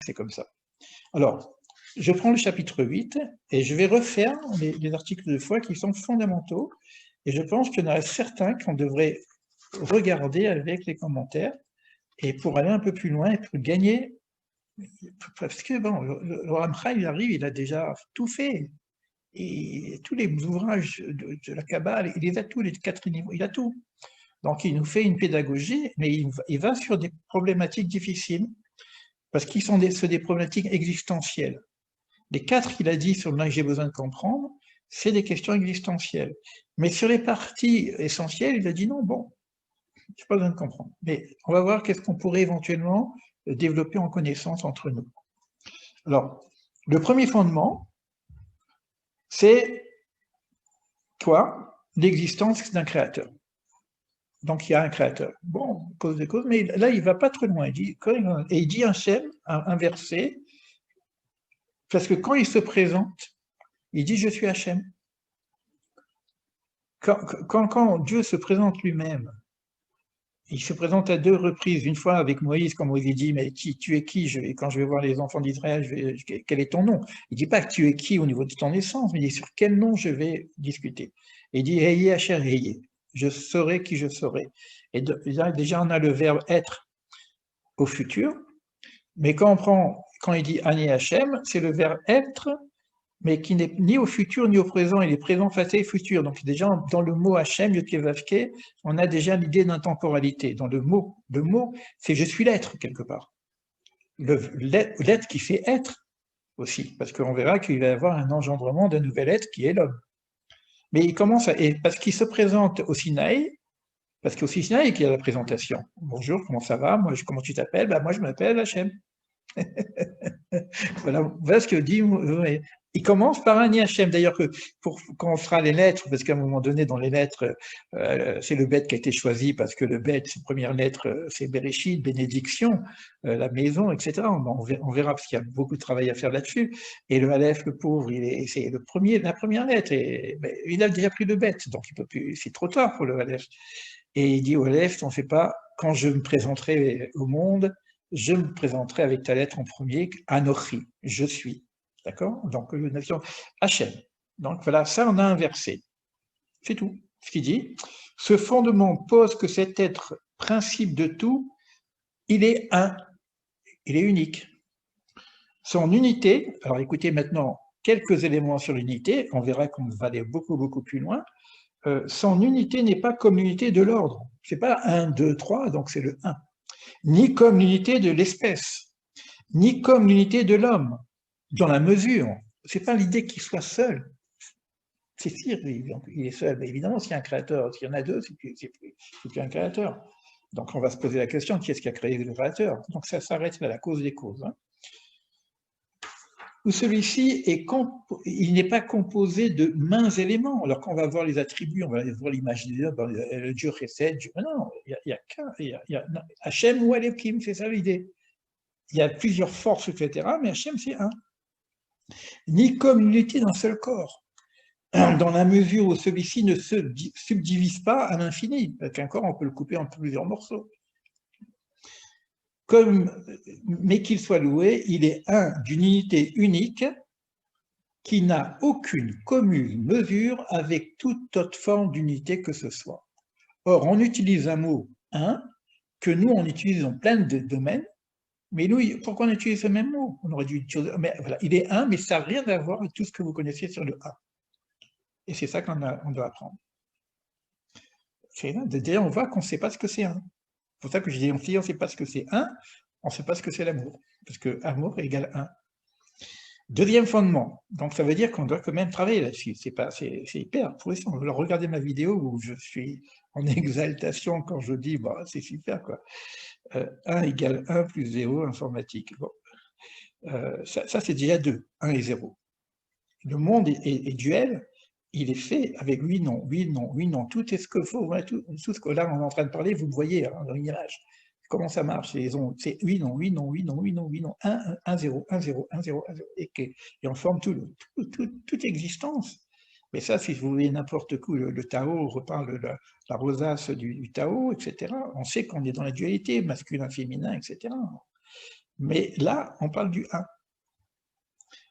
c'est comme ça. Alors, je prends le chapitre 8 et je vais refaire les articles de foi qui sont fondamentaux. Et je pense qu'il y en a certains qu'on devrait regarder avec les commentaires et pour aller un peu plus loin et pour gagner. Parce que bon, le Ramchal, il arrive, il a déjà tout fait. Et tous les ouvrages de la Kabbale, il les a tous, les 4 niveaux, il a tout. Donc il nous fait une pédagogie, mais il va sur des problématiques difficiles, parce qu'ils sont des problématiques existentielles. Les 4 qu'il a dit sur le que j'ai besoin de comprendre, c'est des questions existentielles. Mais sur les parties essentielles, il a dit non, bon, j'ai pas besoin de comprendre. Mais on va voir qu'est-ce qu'on pourrait éventuellement développer en connaissance entre nous. Alors, le premier fondement, c'est quoi? L'existence d'un créateur. Donc il y a un créateur. Bon, cause des causes, mais là il va pas trop loin. Il dit un verset, parce que quand il se présente, il dit je suis Hachem. Quand Dieu se présente lui-même, il se présente à 2 reprises, une fois avec Moïse, quand Moïse dit mais tu es qui? Et quand je vais voir les enfants d'Israël, quel est ton nom? Il dit pas que tu es qui au niveau de ton essence, mais il dit sur quel nom je vais discuter. Et il dit Heye Asher Heye, je saurai qui je serai. Et déjà on a le verbe être au futur, mais quand il dit Ani Hachem, c'est le verbe être, mais qui n'est ni au futur ni au présent, il est présent, passé, futur. Donc déjà, dans le mot Hachem, Yod-Keh-Vav-Keh, on a déjà l'idée d'intemporalité. Dans le mot, c'est je suis l'être, quelque part. L'être qui fait être aussi, parce qu'on verra qu'il va y avoir un engendrement d'un nouvel être qui est l'homme. Mais il commence parce qu'il se présente au Sinaï, parce qu'au Sinaï, il y a la présentation. Bonjour, comment ça va? Comment tu t'appelles? Moi, je m'appelle Hachem. Voilà ce que dit. Il commence par un Hachem. D'ailleurs, quand on fera les lettres, parce qu'à un moment donné, dans les lettres, c'est le Bet qui a été choisi, parce que le Bet, ses premières lettres, c'est Bereshit, bénédiction, la maison, etc. On verra, parce qu'il y a beaucoup de travail à faire là-dessus. Et le Aleph, le pauvre, c'est la première lettre. Et il a déjà pris le Bet, donc il peut plus. C'est trop tard pour le Aleph. Et il dit au Aleph, on ne fait pas, quand je me présenterai au monde, je me présenterai avec ta lettre en premier, Anochi, je suis. D'accord? Donc, la nation Hachem. Donc voilà, ça, on a un verset. C'est tout. Ce qu'il dit. Ce fondement pose que cet être principe de tout, il est un, il est unique. Son unité, alors écoutez maintenant quelques éléments sur l'unité, on verra qu'on va aller beaucoup, beaucoup plus loin. Son unité n'est pas comme l'unité de l'ordre. C'est pas 1, 2, 3, donc c'est le 1. Ni comme l'unité de l'espèce, ni comme l'unité de l'homme, dans la mesure. C'est pas l'idée qu'il soit seul. C'est sûr, il est seul. Mais évidemment, s'il y a un créateur, s'il y en a 2, c'est plus un créateur. Donc on va se poser la question, qui est-ce qui a créé le créateur? Donc ça s'arrête à la cause des causes. Où celui-ci il n'est pas composé de mains éléments. Alors qu'on va voir les attributs, on va voir l'image de Dieu, le Dieu Chesed, non, il y a qu'un, Hachem ou Elohim, c'est ça l'idée. Il y a plusieurs forces, etc., mais Hachem, c'est un. Ni comme l'unité d'un seul corps, dans la mesure où celui-ci ne se subdivise pas à l'infini. Avec un corps, on peut le couper en plusieurs morceaux. Mais qu'il soit loué, il est un d'une unité unique qui n'a aucune commune mesure avec toute autre forme d'unité que ce soit. Or, on utilise un mot « un » que nous, on utilise dans plein de domaines, mais nous, pourquoi on utilise ce même mot? On aurait dû utiliser... Mais voilà, il est un, mais ça n'a rien à voir avec tout ce que vous connaissez sur le un. Et c'est ça qu'on doit apprendre. Déjà, on voit qu'on ne sait pas ce que c'est un. C'est pour ça que je dis, si on ne sait pas ce que c'est un, on ne sait pas ce que c'est l'amour. Parce que amour égale un. Deuxième fondement. Donc ça veut dire qu'on doit quand même travailler là-dessus. C'est hyper intéressant. Alors regardez ma vidéo où je suis en exaltation quand je dis, bah, c'est super quoi. 1 égale 1 plus 0 informatique. Bon. Ça c'est déjà 2, 1 et 0. Le monde est duel, il est fait avec oui, non, oui, non, oui, non, tout est ce qu'il faut, tout ce que là on est en train de parler, vous le voyez hein, dans l'image. Comment ça marche? C'est oui, non, oui, non, oui, non, oui, non, oui, non, 1, 1, 0, 1, 0, 1, 0, 1, 0, et on forme toute existence. Mais ça, si vous voyez n'importe quoi, le Tao reparle de la rosace du Tao, etc., on sait qu'on est dans la dualité, masculin, féminin, etc. Mais là, on parle du 1.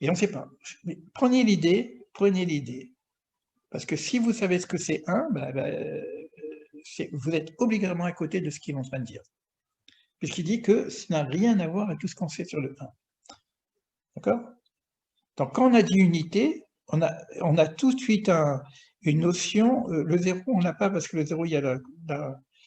Et on ne sait pas. Mais prenez l'idée, parce que si vous savez ce que c'est 1, vous êtes obligatoirement à côté de ce qu'il est en train de dire. Puisqu'il dit que ça n'a rien à voir avec tout ce qu'on sait sur le 1. D'accord? Donc, quand on a dit unité, on a tout de suite une notion. Le 0, on n'a pas, parce que le 0, il y a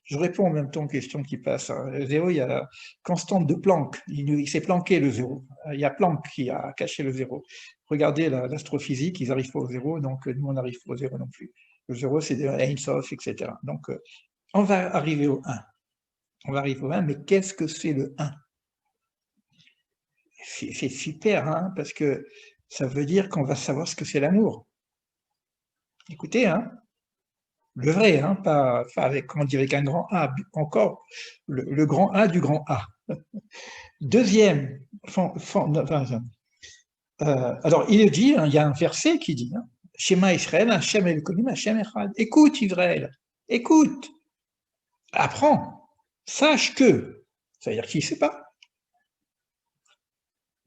je réponds en même temps aux questions qui passent. Le 0, il y a la constante de Planck. Il s'est planqué, le 0. Il y a Planck qui a caché le 0. Regardez l'astrophysique, ils n'arrivent pas au 0, donc nous, on n'arrive pas au 0 non plus. Le 0, c'est de Ein Sof, etc. Donc, on va arriver au 1. On va arriver au 1, mais qu'est-ce que c'est le 1? C'est super, hein, parce que ça veut dire qu'on va savoir ce que c'est l'amour. Écoutez, hein, le vrai, hein, pas avec, comment dire, avec un grand A, encore le grand A du grand A. Deuxième, alors il dit, hein, il y a un verset qui dit, hein, Shema Israël, Hashem Elokim, Hashem Echad. Écoute Israël, écoute, apprends, sache que, c'est-à-dire qu'il ne sait pas.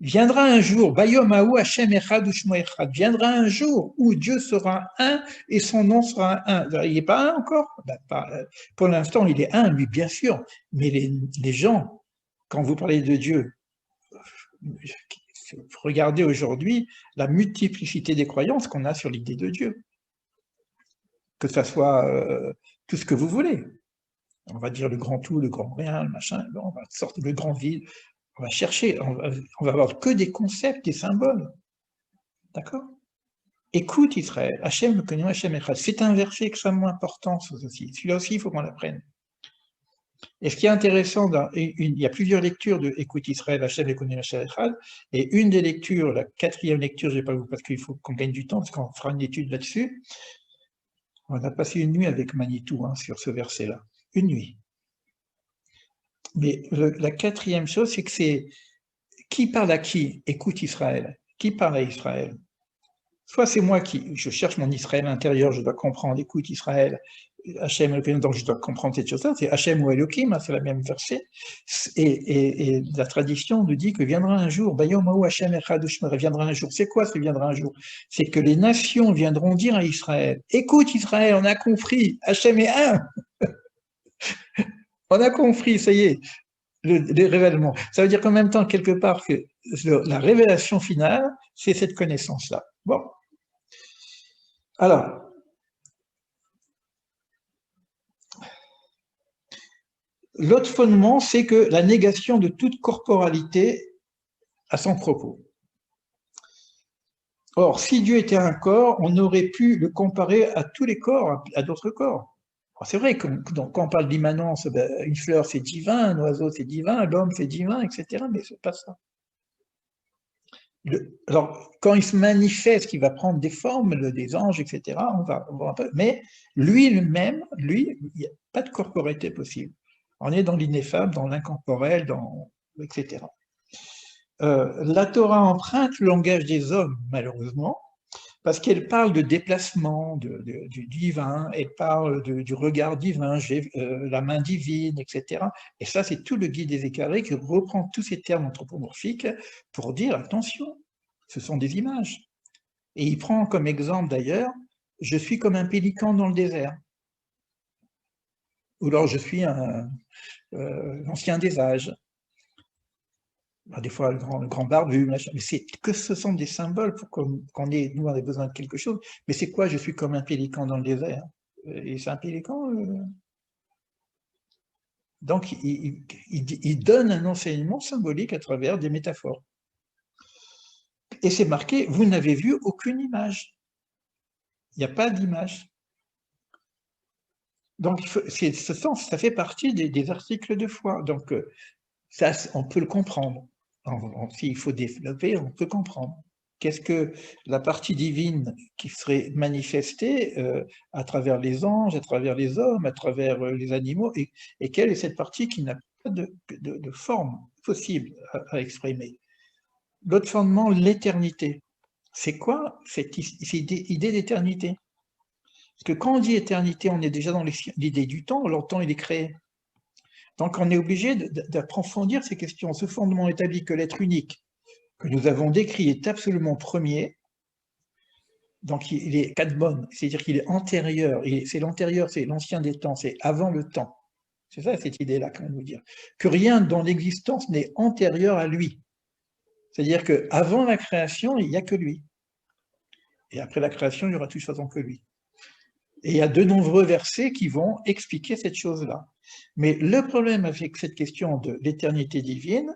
Viendra un jour, Bayomahu Hashem Echad Ushmo Echad, viendra un jour où Dieu sera un et son nom sera un. Il n'est pas un encore? Pour l'instant, il est un, lui, bien sûr, mais les gens, quand vous parlez de Dieu, regardez aujourd'hui la multiplicité des croyances qu'on a sur l'idée de Dieu. Que ça soit tout ce que vous voulez. On va dire le grand tout, le grand rien, le machin, on va sortir le grand vide. On va chercher, on va avoir que des concepts, des symboles. D'accord? Écoute Israël, Hachem me connaît, Hachem Echad. C'est un verset extrêmement important, aussi. Celui-là aussi, il faut qu'on l'apprenne. Et ce qui est intéressant, il y a plusieurs lectures de Écoute Israël, Hachem me connaît, Hachem Echad, et une des lectures, la quatrième lecture, je ne vais pas vous, parce qu'il faut qu'on gagne du temps, parce qu'on fera une étude là-dessus. On a passé une nuit avec Manitou hein, sur ce verset-là. Une nuit. Mais la quatrième chose, c'est que c'est qui parle à qui? Écoute Israël. Qui parle à Israël? Soit c'est moi je cherche mon Israël intérieur, je dois comprendre, écoute Israël, Hachem Elohim, donc je dois comprendre cette chose-là, c'est Hachem ou Elohim, hein, c'est la même verset, et la tradition nous dit que viendra un jour, Bayomahu Hachem Echad Ushmer, viendra un jour, c'est quoi ce viendra un jour? C'est que les nations viendront dire à Israël, écoute Israël, on a compris, Hachem est un, on a compris, ça y est, le révèlement. Ça veut dire qu'en même temps, quelque part, que la révélation finale, c'est cette connaissance-là. Bon. Alors, l'autre fondement, c'est que la négation de toute corporalité a son propos. Or, si Dieu était un corps, on aurait pu le comparer à tous les corps, à d'autres corps. C'est vrai que quand on parle d'immanence, une fleur c'est divin, un oiseau c'est divin, l'homme c'est divin, etc. Mais c'est pas ça. Alors, quand il se manifeste, qu'il va prendre des formes, des anges, etc., mais lui-même, il n'y a pas de corporité possible. On est dans l'ineffable, dans l'incorporel, etc. La Torah emprunte le langage des hommes, malheureusement, parce qu'elle parle de déplacement, du divin, elle parle du regard divin, la main divine, etc. Et ça, c'est tout le Guide des Écarrés qui reprend tous ces termes anthropomorphiques pour dire, attention, ce sont des images. Et il prend comme exemple d'ailleurs, je suis comme un pélican dans le désert. Ou alors je suis l'ancien des âges. Des fois le grand barbu, machin. Mais c'est que ce sont des symboles pour qu'on ait, nous, on a besoin de quelque chose. Mais c'est quoi, je suis comme un pélican dans le désert? Et c'est un pélican Donc, il donne un enseignement symbolique à travers des métaphores. Et c'est marqué, vous n'avez vu aucune image. Il n'y a pas d'image. Donc, ça fait partie des articles de foi. Donc, ça, on peut le comprendre. S'il faut développer, on peut comprendre. Qu'est-ce que la partie divine qui serait manifestée à travers les anges, à travers les hommes, à travers les animaux, et quelle est cette partie qui n'a pas de forme possible à exprimer? L'autre fondement, l'éternité. C'est quoi cette idée d'éternité? Parce que quand on dit éternité, on est déjà dans l'idée du temps, alors le temps il est créé. Donc on est obligé d'approfondir ces questions. Ce fondement établit que l'être unique que nous avons décrit est absolument premier, donc il est kadmon, c'est-à-dire qu'il est antérieur, c'est l'antérieur, c'est l'ancien des temps, c'est avant le temps. C'est ça cette idée-là qu'on veut nous dire. Que rien dans l'existence n'est antérieur à lui. C'est-à-dire qu'avant la création, il n'y a que lui. Et après la création, il n'y aura de toute façon que lui. Et il y a de nombreux versets qui vont expliquer cette chose-là. Mais le problème avec cette question de l'éternité divine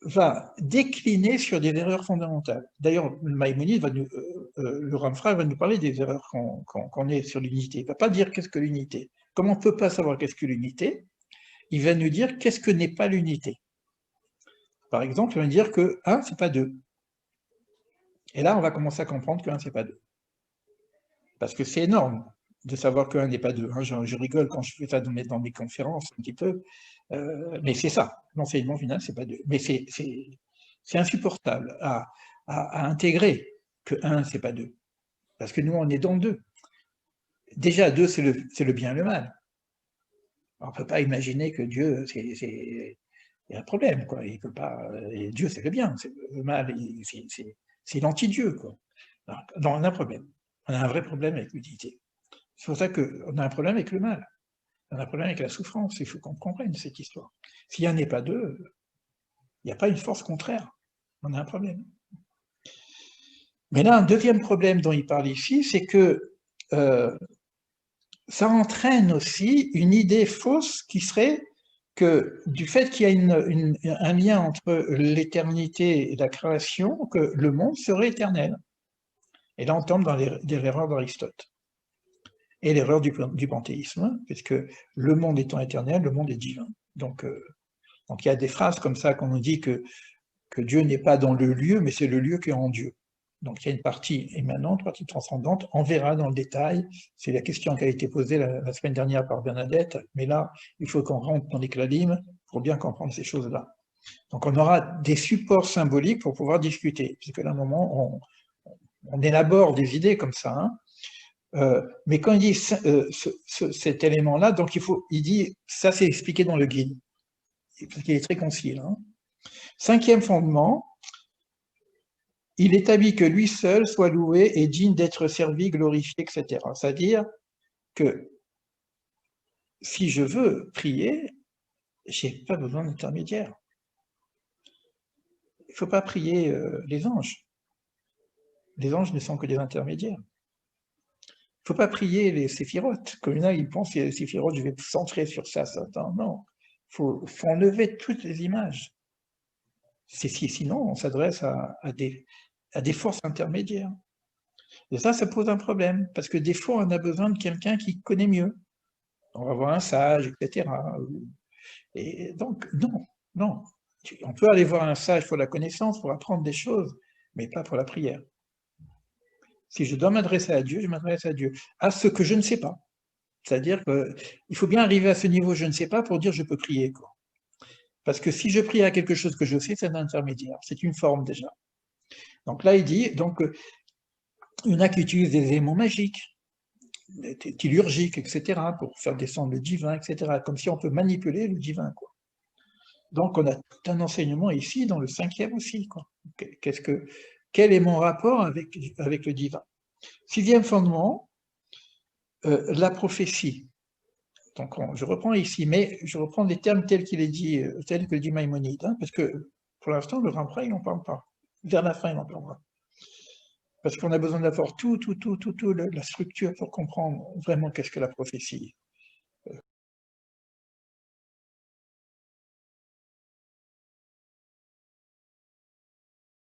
va décliner sur des erreurs fondamentales. D'ailleurs, Maïmonide, le Ramchal va nous parler des erreurs qu'on ait sur l'unité. Il ne va pas dire qu'est-ce que l'unité. Comme on ne peut pas savoir qu'est-ce que l'unité, il va nous dire qu'est-ce que n'est pas l'unité. Par exemple, il va nous dire que 1, c'est pas 2. Et là, on va commencer à comprendre que 1, c'est pas 2. Parce que c'est énorme de savoir que 1 n'est pas 2. Hein. Je rigole quand je fais ça dans mes conférences un petit peu, mais c'est ça. L'enseignement final, c'est pas 2. Mais c'est insupportable à intégrer que 1, c'est pas 2. Parce que nous, on est dans 2. Déjà, 2, c'est le bien et le mal. On ne peut pas imaginer que Dieu, il y a un problème, quoi. Il peut pas, et Dieu, c'est le bien, le mal, c'est l'anti-Dieu, quoi. Alors, on a un problème. On a un vrai problème avec l'unité. C'est pour ça qu'on a un problème avec le mal. On a un problème avec la souffrance. Il faut qu'on comprenne cette histoire. S'il n'y en a pas 2, il n'y a pas une force contraire. On a un problème. Mais là, un deuxième problème dont il parle ici, c'est que ça entraîne aussi une idée fausse qui serait que du fait qu'il y a un lien entre l'éternité et la création, que le monde serait éternel. Et là, on tombe dans l'erreur d'Aristote. Et l'erreur du panthéisme, puisque le monde étant éternel, le monde est divin. Donc il y a des phrases comme ça qu'on nous dit que Dieu n'est pas dans le lieu, mais c'est le lieu qui est en Dieu. Donc il y a une partie émanente, une partie transcendante, on verra dans le détail, c'est la question qui a été posée la semaine dernière par Bernadette, mais là, il faut qu'on rentre dans les clalimes pour bien comprendre ces choses-là. Donc on aura des supports symboliques pour pouvoir discuter, puisque là, à un moment, on élabore des idées comme ça, hein. Mais quand il dit cet élément-là, donc il dit, ça c'est expliqué dans le guide, parce qu'il est très concis. Hein. 5e fondement, il établit que lui seul soit loué et digne d'être servi, glorifié, etc. C'est-à-dire que si je veux prier, je n'ai pas besoin d'intermédiaire. Il ne faut pas prier les anges. Les anges ne sont que des intermédiaires. Il ne faut pas prier les séphirotes. Comme là, ils pensent que les séphirotes, je vais me centrer sur ça. Non, il faut enlever toutes les images. Sinon, on s'adresse à des forces intermédiaires. Et ça pose un problème, parce que des fois, on a besoin de quelqu'un qui connaît mieux. On va voir un sage, etc. Et donc, non. On peut aller voir un sage pour la connaissance, pour apprendre des choses, mais pas pour la prière. Si je dois m'adresser à Dieu, je m'adresse à Dieu, à ce que je ne sais pas. C'est-à-dire qu'il faut bien arriver à ce niveau je ne sais pas pour dire je peux prier, quoi. Parce que si je prie à quelque chose que je sais, c'est un intermédiaire, c'est une forme déjà. Donc là, il dit, il y en a qui utilisent des éléments magiques, tellurgiques, etc., pour faire descendre le divin, etc., comme si on peut manipuler le divin, quoi. Donc on a tout un enseignement ici, dans le 5e aussi, quoi. Quel est mon rapport avec le divin? 6e fondement, la prophétie. Donc je reprends ici, mais je reprends les termes tels qu'il est dit, tels que dit Maïmonide, hein, parce que pour l'instant, le Ramchal, il n'en parle pas. Vers la fin, il en parlera. Parce qu'on a besoin d'avoir tout, la structure pour comprendre vraiment qu'est-ce que la prophétie.